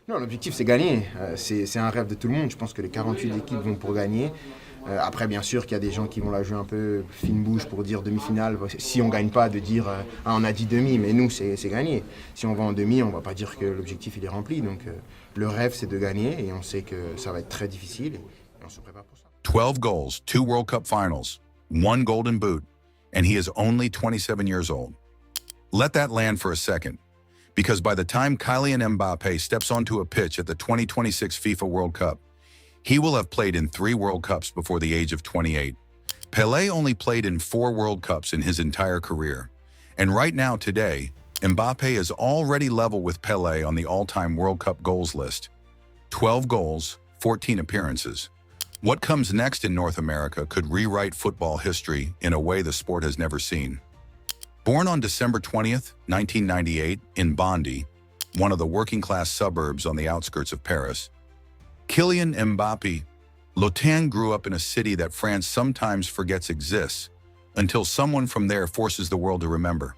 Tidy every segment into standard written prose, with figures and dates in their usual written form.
Non, l'objectif c'est gagner. C'est un rêve de tout le monde. Je pense que les 48 équipes vont pour gagner. Après, bien sûr qu'il y a des gens qui vont la jouer un peu fine bouche pour dire demi-finale. Si on ne gagne pas, de dire ah, on a dit demi, mais nous c'est gagné. Si on va en demi, on ne va pas dire que l'objectif il est rempli. Donc le rêve c'est de gagner et on sait que ça va être très difficile et on se prépare pour ça. 12 goals, 2 World Cup finals, 1 Golden Boot, and he is only 27 years old. Let that land for a second, because by the time Kylian Mbappé steps onto a pitch at the 2026 FIFA World Cup, he will have played in 3 World Cups before the age of 28. Pelé only played in 4 World Cups in his entire career. And right now, today, Mbappé is already level with Pelé on the all-time World Cup goals list. 12 goals, 14 appearances. What comes next in North America could rewrite football history in a way the sport has never seen. Born on December 20th, 1998, in Bondy, one of the working-class suburbs on the outskirts of Paris, Kylian Mbappé Lotin grew up in a city that France sometimes forgets exists until someone from there forces the world to remember.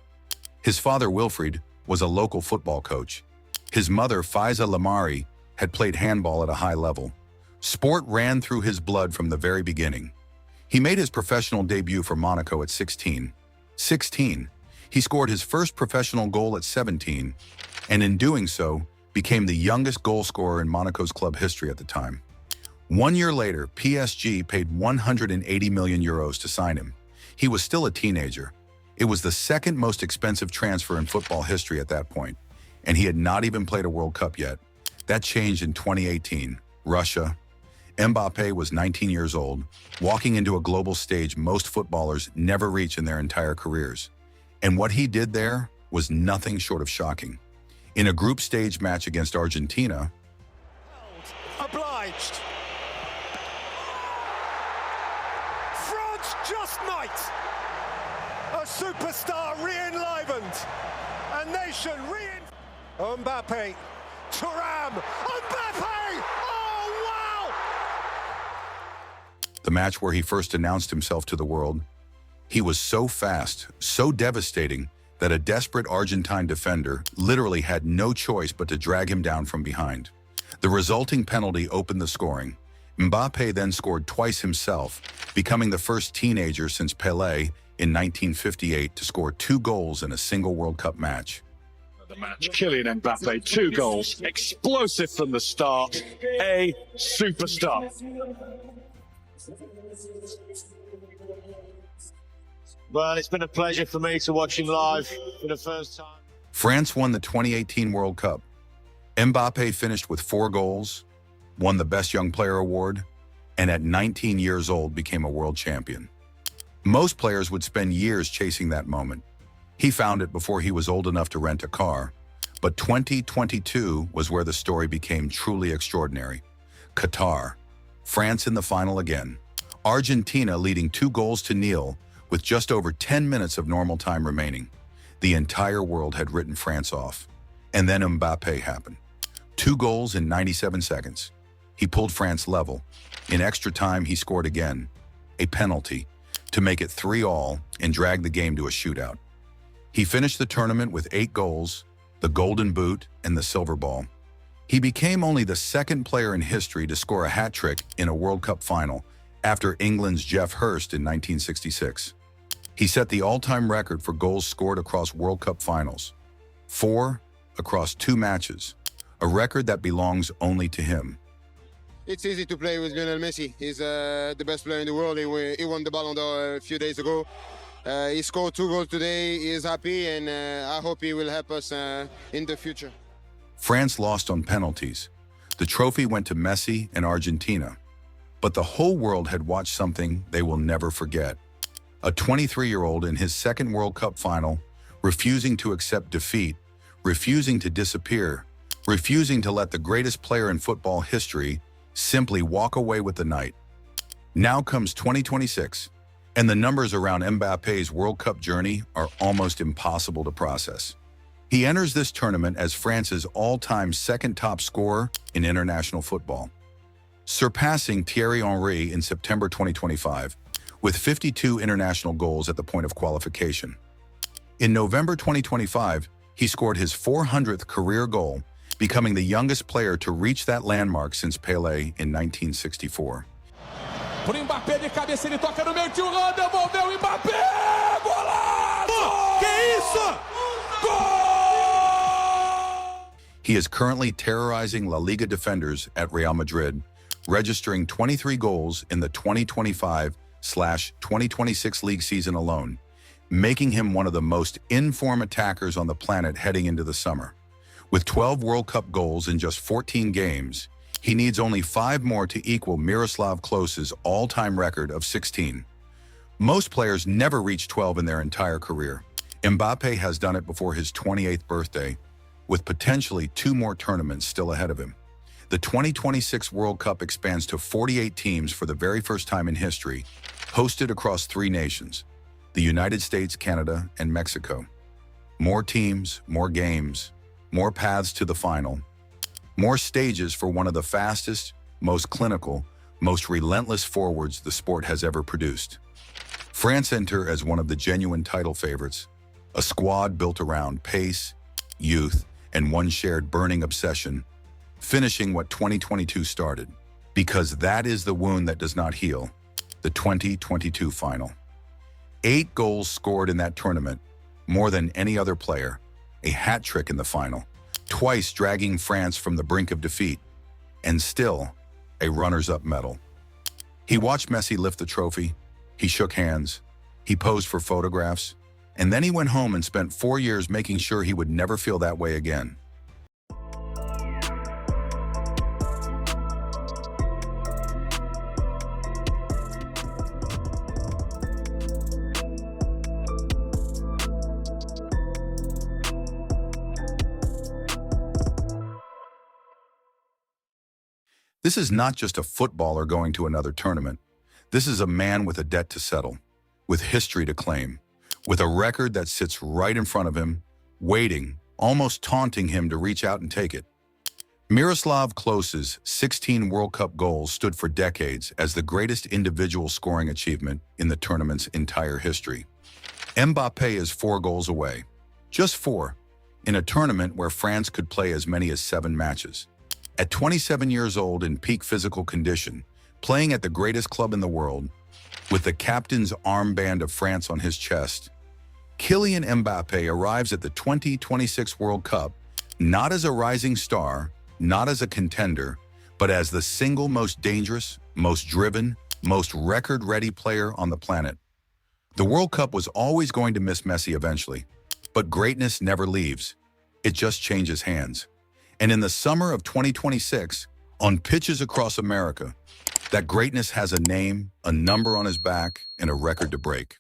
His father, Wilfried, was a local football coach. His mother, Faiza Lamari, had played handball at a high level. Sport ran through his blood from the very beginning. He made his professional debut for Monaco at 16. He scored his first professional goal at 17, and in doing so, became the youngest goal scorer in Monaco's club history at the time. 1 year later, PSG paid 180 million euros to sign him. He was still a teenager. It was the second most expensive transfer in football history at that point, and he had not even played a World Cup yet. That changed in 2018. Russia. Mbappé was 19 years old, walking into a global stage most footballers never reach in their entire careers. And what he did there was nothing short of shocking. In a group stage match against Argentina, obliged. France just might. A superstar re-enlivened. A nation Mbappé. Thuram. Mbappé! Oh, wow! the match where he first announced himself to the world, he was so fast, so devastating, that a desperate Argentine defender literally had no choice but to drag him down from behind. The resulting penalty opened the scoring. Mbappé then scored twice himself, becoming the first teenager since Pelé in 1958 to score 2 goals in a single World Cup match. The match, Kylian Mbappé, 2 goals, explosive from the start, a superstar. Well, it's been a pleasure for me to watch him live for the first time. France won the 2018 World Cup. Mbappé finished with 4 goals, won the Best Young Player award, and at 19 years old became a world champion. Most players would spend years chasing that moment. He found it before he was old enough to rent a car. But 2022 was where the story became truly extraordinary. Qatar. France in the final again. Argentina leading 2 goals to nil with just over 10 minutes of normal time remaining. The entire world had written France off. And then Mbappé happened. 2 goals in 97 seconds. He pulled France level. In extra time, he scored again. A penalty to make it 3-3 and drag the game to a shootout. He finished the tournament with 8 goals, the Golden Boot, and the Silver Ball. He became only the 2nd player in history to score a hat-trick in a World Cup final after England's Geoff Hurst in 1966. He set the all-time record for goals scored across World Cup finals. 4 across 2 matches, a record that belongs only to him. It's easy to play with Lionel Messi. He's the best player in the world. He won the Ballon d'Or a few days ago. He scored 2 goals today. He is happy, and I hope he will help us in the future. France lost on penalties. The trophy went to Messi and Argentina. But the whole world had watched something they will never forget. A 23-year-old in his 2nd World Cup final, refusing to accept defeat, refusing to disappear, refusing to let the greatest player in football history simply walk away with the night. Now comes 2026, and the numbers around Mbappé's World Cup journey are almost impossible to process. He enters this tournament as France's all-time 2nd top scorer in international football, surpassing Thierry Henry in September 2025, with 52 international goals at the point of qualification. In November 2025, he scored his 400th career goal, becoming the youngest player to reach that landmark since Pelé in 1964. Pro Mbappé de cabeça, ele toca no meio, tio Ron, devolveu o Mbappé! Golaço! Que isso? Gol! He is currently terrorizing La Liga defenders at Real Madrid, registering 23 goals in the 2025/2026 league season alone, making him one of the most in-form attackers on the planet heading into the summer. With 12 World Cup goals in just 14 games, he needs only 5 more to equal Miroslav Klose's all-time record of 16. Most players never reach 12 in their entire career. Mbappé has done it before his 28th birthday, with potentially 2 more tournaments still ahead of him. The 2026 World Cup expands to 48 teams for the very first time in history, hosted across 3 nations, the United States, Canada, and Mexico. More teams, more games, more paths to the final, more stages for one of the fastest, most clinical, most relentless forwards the sport has ever produced. France enter as one of the genuine title favorites, a squad built around pace, youth, and one shared burning obsession, finishing what 2022 started. Because that is the wound that does not heal, the 2022 final. 8 goals scored in that tournament, more than any other player, a hat trick in the final, twice dragging France from the brink of defeat, and still a runners-up medal. He watched Messi lift the trophy, he shook hands, he posed for photographs, and then he went home and spent 4 years making sure he would never feel that way again. This is not just a footballer going to another tournament. This is a man with a debt to settle, with history to claim, with a record that sits right in front of him, waiting, almost taunting him to reach out and take it. Miroslav Klose's 16 World Cup goals stood for decades as the greatest individual scoring achievement in the tournament's entire history. Mbappé is 4 goals away, just 4, in a tournament where France could play as many as 7 matches. At 27 years old in peak physical condition, playing at the greatest club in the world, with the captain's armband of France on his chest, Kylian Mbappé arrives at the 2026 World Cup not as a rising star, not as a contender, but as the single most dangerous, most driven, most record-ready player on the planet. The World Cup was always going to miss Messi eventually, but greatness never leaves. It just changes hands. And in the summer of 2026, on pitches across America, that greatness has a name, a number on his back, and a record to break.